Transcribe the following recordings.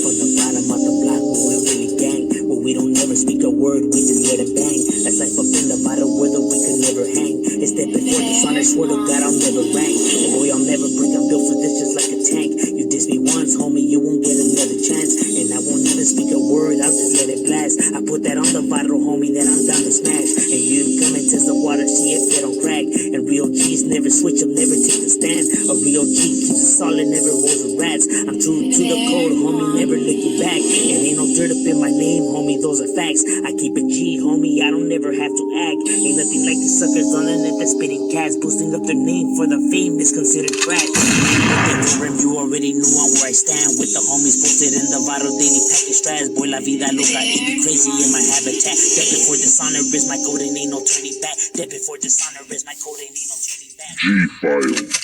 from the bottom of the block where we really gang. Where we don't never speak a word, we just let it bang. That's life up in the bottom where we could never hang. It's that before dishonor, swear to God I'll never rank. Boy, I'll never break, I'm built for this just like a tank. You diss me once, homie, you won't get another chance. And I won't even speak a word, I'll just let it blast. I put that on the vital, homie, that I'm down to smash. And you come and test the water, see if it don't crack. And real G's never switch up, never take a stand. A real G keeps it solid, never rolls with rats. I'm true to the code, homie, never looking back. And ain't no dirt up in my name, homie, those are facts. I keep it G, homie, I don't never have to act. Ain't nothing like these suckers on the net that spitting cats. Boosting up their name for the fame is considered crack. Within the rim, you already knew on where I stand. With the homies posted in the vital daily packing straps. Boy, la vida loca, it be crazy in my habitat. Death before dishonor is my code and ain't no turning back. Death before dishonor is my code and ain't no turning back. G-File.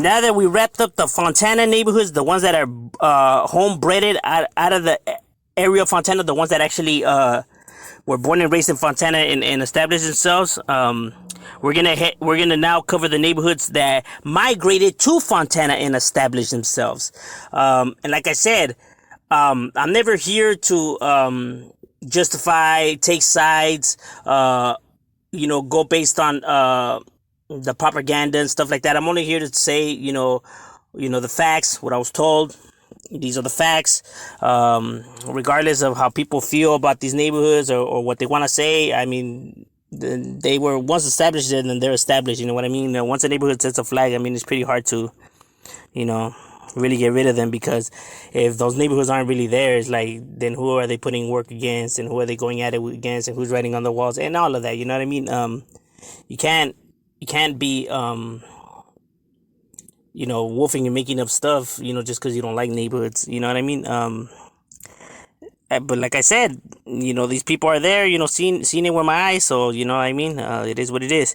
Now that we wrapped up the Fontana neighborhoods, the ones that are home-breaded out of the area of Fontana, the ones that actually were born and raised in Fontana and established themselves, we're gonna now cover the neighborhoods that migrated to Fontana and established themselves. And like I said, I'm never here to justify, take sides, go based on the propaganda and stuff like that. I'm only here to say, the facts, what I was told. These are the facts. Regardless of how people feel about these neighborhoods or what they want to say, I mean, they were once established and then they're established. You know what I mean? Once a neighborhood sets a flag, I mean, it's pretty hard to, really get rid of them, because if those neighborhoods aren't really there, it's like, then who are they putting work against, and who are they going at it against, and who's writing on the walls and all of that. You know what I mean? You can't be wolfing and making up stuff, just because you don't like neighborhoods. You know what I mean? But like I said, these people are there, seeing it with my eyes. So, you know what I mean? It is what it is.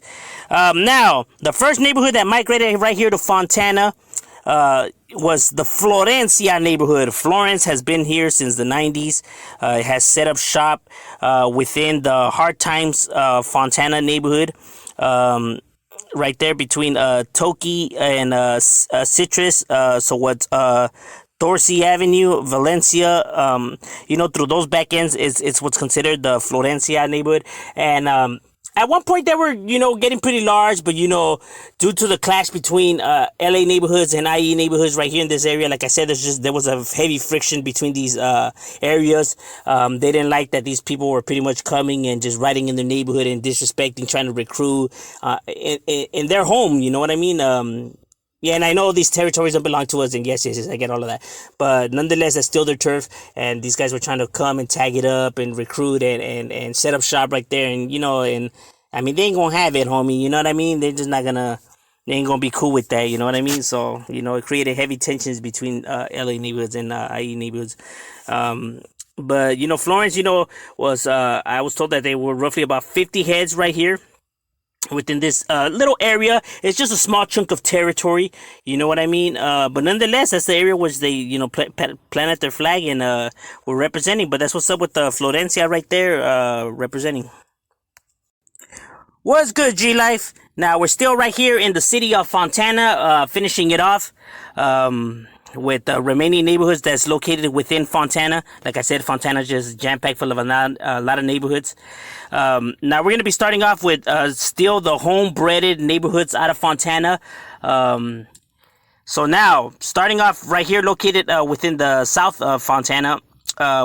Now, the first neighborhood that migrated right here to Fontana was the Florencia neighborhood. Florence has been here since the 90s. It has set up shop within the Hard Times Fontana neighborhood. Right there between Toki and Citrus. So what's Dorsey Avenue, Valencia, through those back ends, it's what's considered the Florencia neighborhood. And at one point they were, getting pretty large, but, due to the clash between LA neighborhoods and IE neighborhoods right here in this area, like I said, there was a heavy friction between these areas. They didn't like that these people were pretty much coming and just riding in their neighborhood and disrespecting, trying to recruit in their home. You know what I mean? Yeah, and I know these territories don't belong to us, and yes, I get all of that. But nonetheless, that's still their turf, and these guys were trying to come and tag it up and recruit and set up shop right there, and and I mean, they ain't gonna have it, homie. You know what I mean? They're just not gonna. They ain't gonna be cool with that. You know what I mean? So it created heavy tensions between LA neighborhoods and IE neighborhoods. But Florence, was I was told that they were roughly about 50 heads right here within this little area. It's just a small chunk of territory, you know what I mean? But nonetheless, that's the area which they planted their flag and were representing. But that's what's up with the Florencia right there, representing. What's good, G Life? Now we're still right here in the city of Fontana, finishing it off with the remaining neighborhoods that's located within Fontana. Like I said, Fontana just jam-packed full of a lot of neighborhoods. Now we're going to be starting off with still the home-breaded neighborhoods out of Fontana. So now, starting off right here, located within the south of Fontana,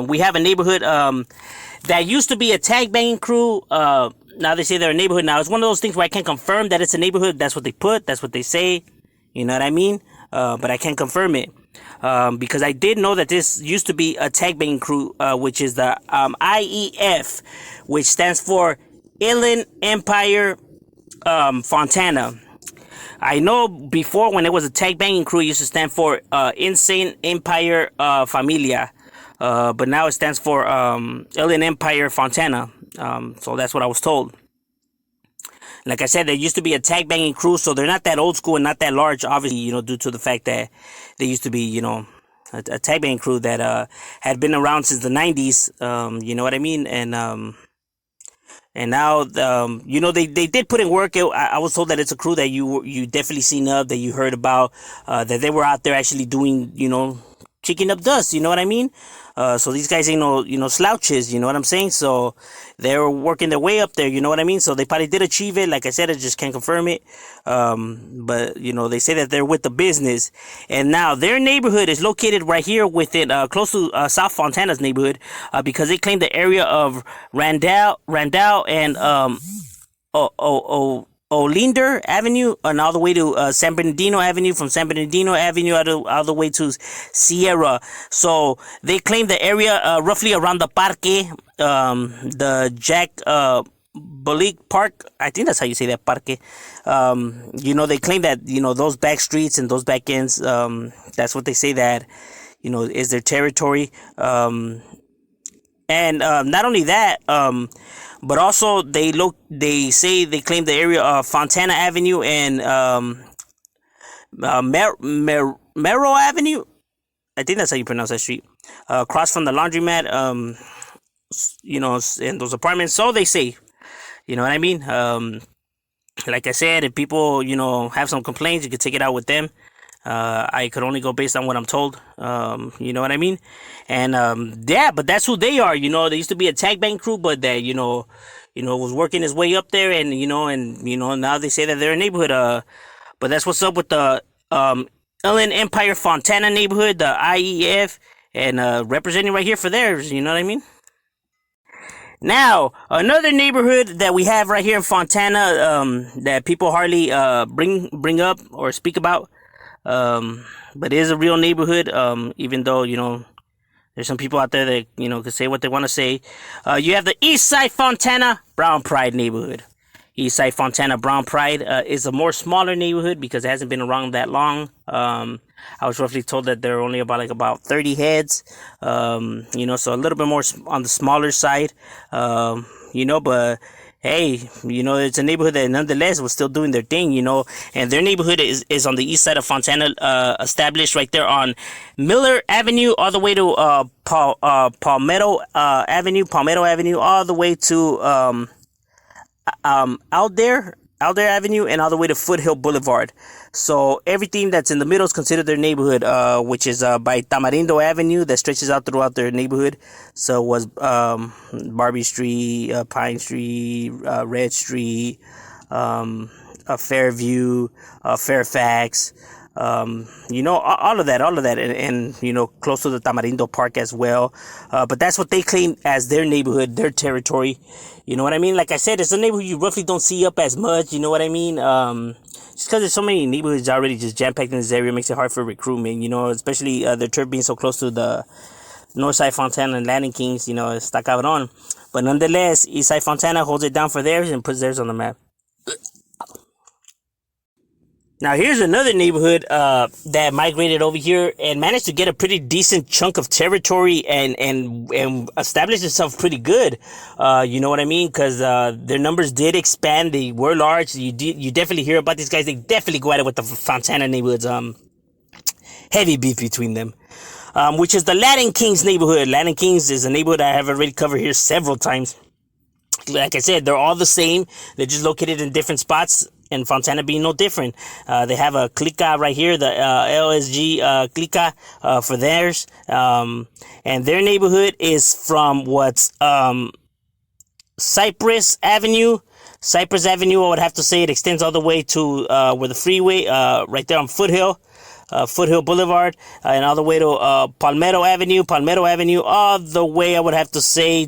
we have a neighborhood that used to be a tag banging crew. Now they say they're a neighborhood now. It's one of those things where I can't confirm that it's a neighborhood. That's what they put. That's what they say. You know what I mean? But I can't confirm it. Because I did know that this used to be a tag banging crew, which is the IEF, which stands for Inland Empire Fontana. I know before, when it was a tag banging crew, it used to stand for Insane Empire Familia. But now it stands for Inland Empire Fontana. So that's what I was told. Like I said, there used to be a tag banging crew, so they're not that old school and not that large, obviously, due to the fact that they used to be, a tag banging crew that had been around since the 90s, you know what I mean? And And now, they did put in work. I was told that it's a crew that you definitely seen of, that you heard about, that they were out there actually doing, kicking up dust. You know what I mean? So these guys ain't no, slouches. You know what I'm saying? So they were working their way up there. You know what I mean? So they probably did achieve it. Like I said, I just can't confirm it. But they say that they're with the business. And now their neighborhood is located right here within, close to South Fontana's neighborhood, because they claim the area of Randall, and Olinder Avenue, and all the way to San Bernardino Avenue, from San Bernardino Avenue all the way to Sierra. So they claim the area roughly around the Parque, the Jack Balik Park. I think that's how you say that, Parque. They claim that, those back streets and those back ends, that's what they say that, is their territory. And not only that, but also they say they claim the area of Fontana Avenue and Mero Avenue. I think that's how you pronounce that street. Across from the laundromat, and those apartments. So they say, you know what I mean? Like I said, if people, have some complaints, you could take it out with them. I could only go based on what I'm told. You know what I mean? And yeah, but that's who they are. They used to be a tag bang crew, but that was working his way up there, and now they say that they're a neighborhood. But that's what's up with the Inland Empire Fontana neighborhood, the IEF, and representing right here for theirs. You know what I mean? Now, another neighborhood that we have right here in Fontana, that people hardly bring up or speak about. But it is a real neighborhood, even though, there's some people out there that, can say what they want to say. You have the East Side Fontana Brown Pride neighborhood. East Side Fontana Brown Pride is a more smaller neighborhood because it hasn't been around that long. I was roughly told that there are only about 30 heads, so a little bit more on the smaller side, but hey, it's a neighborhood that nonetheless was still doing their thing, and their neighborhood is on the east side of Fontana, established right there on Miller Avenue, all the way to Palmetto Avenue, all the way to Alder Avenue, and all the way to Foothill Boulevard. So everything that's in the middle is considered their neighborhood, which is by Tamarindo Avenue, that stretches out throughout their neighborhood. So it was Barbie Street, Pine Street, Red Street, Fairview, Fairfax, all of that, and close to the Tamarindo Park as well. But that's what they claim as their neighborhood, their territory. You know what I mean? Like I said, it's a neighborhood you roughly don't see up as much. You know what I mean? Just because there's so many neighborhoods already just jam-packed in this area, makes it hard for recruitment, especially the turf being so close to the Northside Fontana and Landing Kings, está cabrón. But nonetheless, Eastside Fontana holds it down for theirs and puts theirs on the map. Now, here's another neighborhood that migrated over here and managed to get a pretty decent chunk of territory and established itself pretty good. You know what I mean? Because their numbers did expand. They were large. You definitely hear about these guys. They definitely go at it with the Fontana neighborhoods. Heavy beef between them. Which is the Latin Kings neighborhood. Latin Kings is a neighborhood I have already covered here several times. Like I said, they're all the same. They're just located in different spots, and Fontana being no different. They have a clica right here, the LSG clica for theirs. And their neighborhood is from Cypress Avenue. Cypress Avenue, I would have to say it extends all the way to where the freeway, right there on Foothill Boulevard, and all the way to Palmetto Avenue, all the way, I would have to say,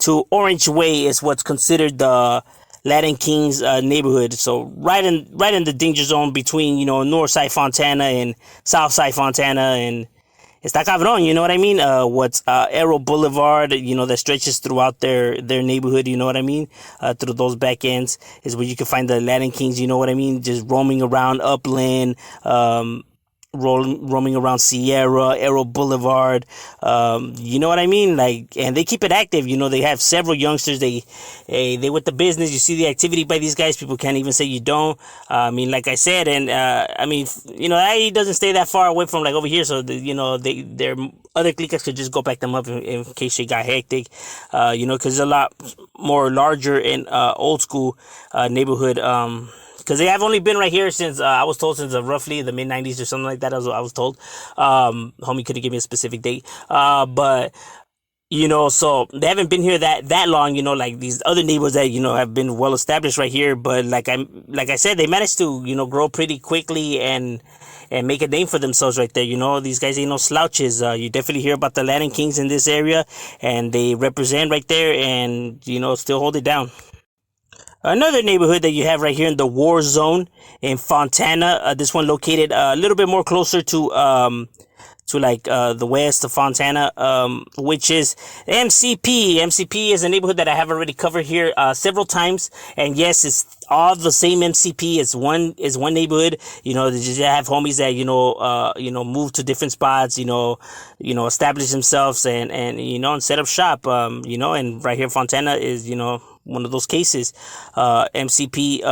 to Orange Way is what's considered the Latin Kings neighborhood. So right in the danger zone between, north side Fontana and south side Fontana, and está cabrón, you know what I mean? What's Arrow Boulevard, that stretches throughout their neighborhood, you know what I mean? Through those back ends is where you can find the Latin Kings, you know what I mean? Just roaming around Upland, roaming around Sierra, Arrow Boulevard. You know what I mean? Like, and they keep it active. You know, they have several youngsters. They with the business. You see the activity by these guys. People can't even say you don't. I mean, like I said, and I mean, you know, I doesn't stay that far away from like over here. So you know, their other cliques could just go back them up in case they got hectic. You know, because it's a lot more larger and old school neighborhood. Because they have only been right here since I was told since roughly the mid '90s or something like that. I was told. Homie couldn't give me a specific date. But you know, so they haven't been here that long. You know, like these other neighborhoods that you know have been well established right here. But like I said, they managed to grow pretty quickly and make a name for themselves right there. You know, these guys ain't no slouches. You definitely hear about the Latin Kings in this area, and they represent right there, and still hold it down. Another neighborhood that you have right here in the war zone in Fontana. This one located a little bit more closer to like the west of Fontana, which is MCP. MCP is a neighborhood that I have already covered here several times, and yes, it's all the same MCP. It's one neighborhood. They just have homies that move to different spots. Establish themselves and set up shop. And right here Fontana is one of those cases. MCP.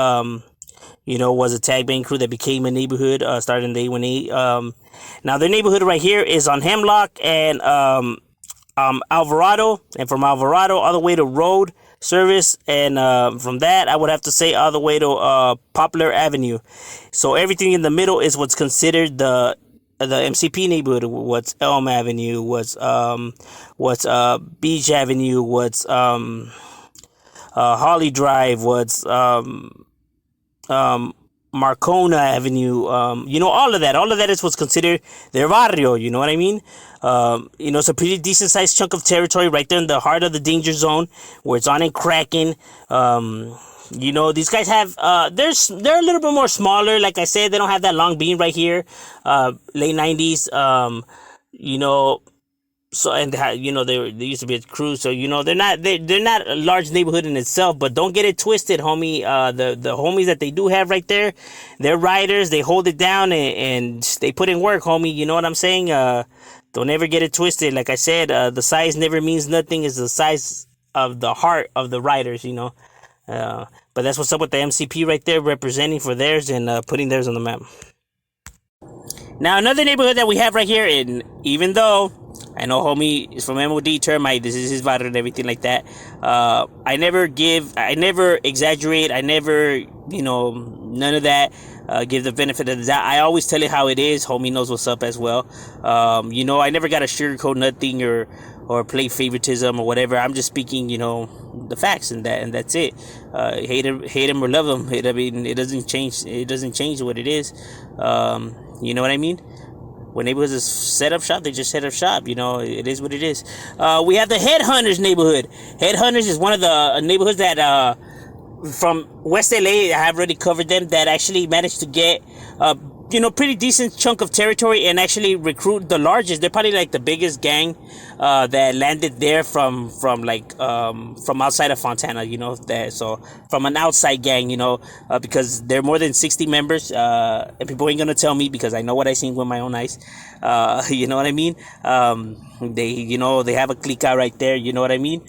Was a tag bang crew that became a neighborhood, started in the 818. Now their neighborhood right here is on Hemlock and Alvarado, and from Alvarado all the way to Road Service, and from that I would have to say all the way to Poplar Avenue. So everything in the middle is what's considered the MCP neighborhood. What's Elm Avenue? What's Beach Avenue? What's Holly Drive? What's Marcona Avenue, all of that is what's considered their barrio, you know what I mean? It's a pretty decent sized chunk of territory right there in the heart of the danger zone where it's on and cracking. These guys have, they're a little bit more smaller. Like I said, they don't have that long beam right here, late 90s, so, and they used to be a crew, so they're not a large neighborhood in itself, but don't get it twisted, homie. The homies that they do have right there, they're riders. They hold it down and they put in work, homie. You know what I'm saying? Don't ever get it twisted. Like I said, the size never means nothing. It's the size of the heart of the riders. But that's what's up with the MCP right there, representing for theirs and putting theirs on the map. Now another neighborhood that we have right here, and even though I know homie is from M.O.D. Termite, this is his vital and everything like that, I never exaggerate, I never, none of that, give the benefit of the doubt. I always tell it how it is. Homie knows what's up as well. I never got to sugarcoat nothing or play favoritism or whatever. I'm just speaking, the facts, and that's it. Hate him or love him. It doesn't change what it is. You know what I mean? When neighborhoods set up shop, they just set up shop. It is what it is. We have the Headhunters neighborhood. Headhunters is one of the neighborhoods that from West LA, I have already covered them, that actually managed to get pretty decent chunk of territory and actually recruit the largest. They're probably like the biggest gang that landed there from outside of Fontana, so from an outside gang, because they're more than 60 members, and people ain't gonna tell me because I know what I seen with my own eyes. You know what I mean? They have a clique out right there, you know what I mean?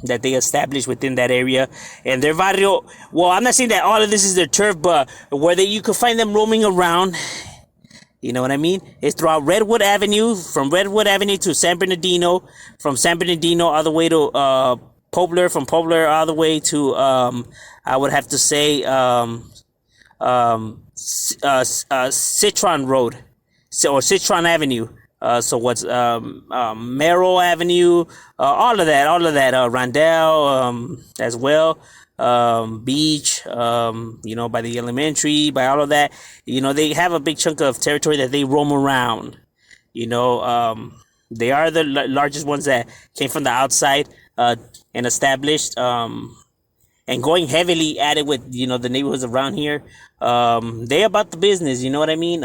That they established within that area, and their barrio. Well, I'm not saying that all of this is their turf, but where you could find them roaming around, you know what I mean? It's throughout Redwood Avenue, from Redwood Avenue to San Bernardino, from San Bernardino all the way to Poplar, from Poplar all the way to I would have to say Citron Road, or Citron Avenue. So what's Merrill Avenue, all of that, Rondell, as well, Beach, by the elementary, by all of that, they have a big chunk of territory that they roam around. They are the largest ones that came from the outside and established, and going heavily at it with the neighborhoods around here. They about the business, you know what I mean?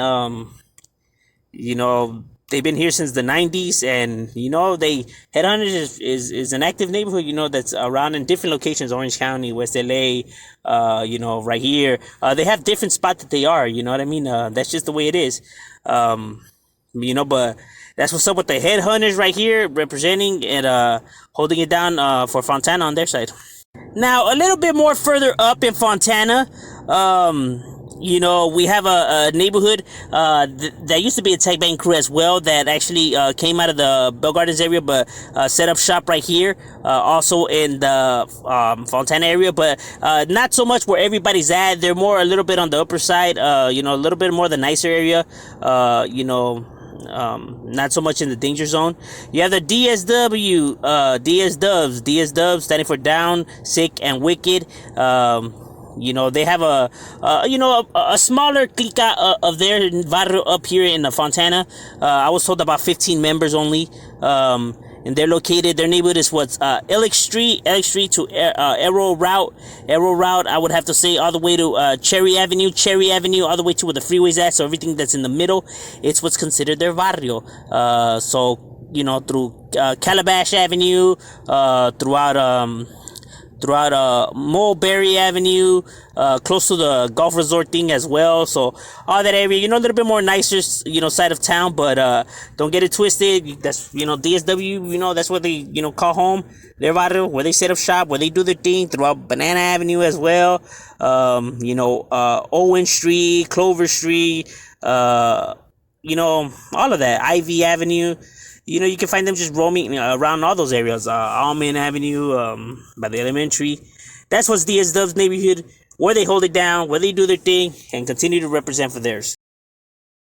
they've been here since the 90s, and you know, they Headhunters is an active neighborhood, you know, that's around in different locations: Orange County, West LA, you know, right here. They have different spots that they are, you know what I mean? That's just the way it is. You know, but that's what's up with the Headhunters right here, representing and holding it down for Fontana on their side. Now, a little bit more further up in Fontana, you know, we have a neighborhood that used to be a tech bank crew as well, that actually came out of the Bell Gardens area, but set up shop right here, also in the Fontana area, but not so much where everybody's at. They're more a little bit on the upper side, you know, a little bit more the nicer area, you know, not so much in the danger zone. You have the DS standing for down, sick, and wicked. You know, they have a smaller clica of their barrio up here in the Fontana. I was told about 15 members only. And they're located, their neighborhood is what's Ellick Street to Arrow Route. I would have to say all the way to Cherry Avenue, all the way to where the freeway's at. So everything that's in the middle, it's what's considered their barrio. So, you know, through Calabash Avenue, throughout Mulberry Avenue, close to the golf resort thing as well. So all that area, you know, a little bit more nicer, you know, side of town, but don't get it twisted. That's, you know, DSW, you know, that's what they, you know, call home. Their barrio, where they set up shop, where they do their thing, throughout Banana Avenue as well. You know, Owen Street, Clover Street, you know, all of that. Ivy Avenue. You know, you can find them just roaming around all those areas. Almond Avenue, by the elementary. That's what's DSW's neighborhood, where they hold it down, where they do their thing, and continue to represent for theirs.